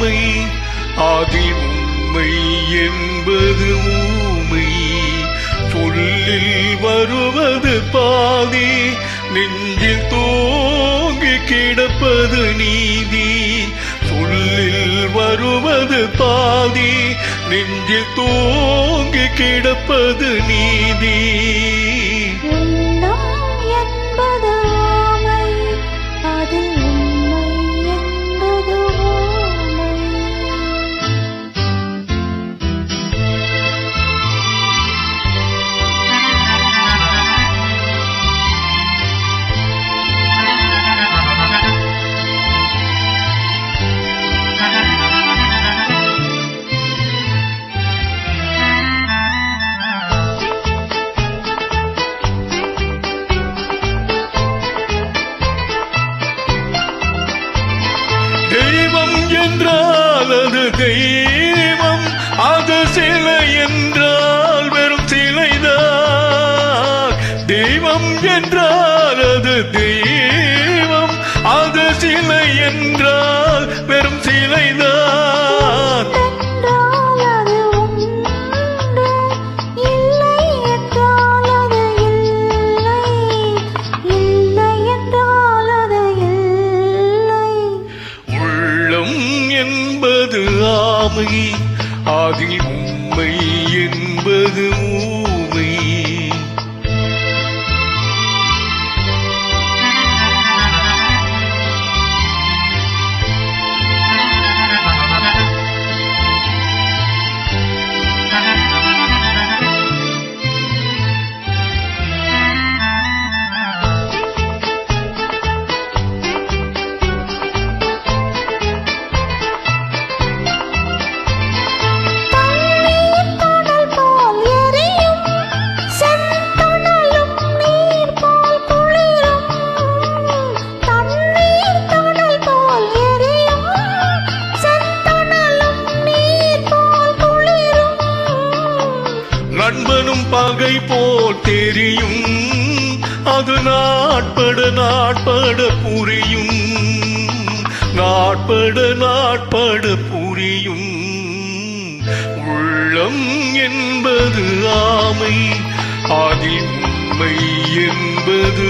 ஆமை, அதில் உண்மை என்பது ஊமை. சொல்லில் வருவது பாதி, நெஞ்சில் தோங்கி கிடப்பது நீதி. சொல்லில் வருவது பாதி, நெஞ்சில் தோங்கி கிடப்பது நீதி. தெய்வம் என்றால் அது தெய்வம், அது சிலை என்றால் வெறும் சிலைதான். தெய்வம் என்றால் அது தெய்வம், அது சிலை என்றால் வெறும் சிலைதான். என்பது ஆமை, அதில் உண்மை என்பது ஊமை. நண்பனும் பகை போல் தெரியும், அது நாட்பட நாட்பட புரியும். நாட்பட நாட்பட புரியும். உள்ளம் என்பது ஆமை, அதில் உண்மை என்பது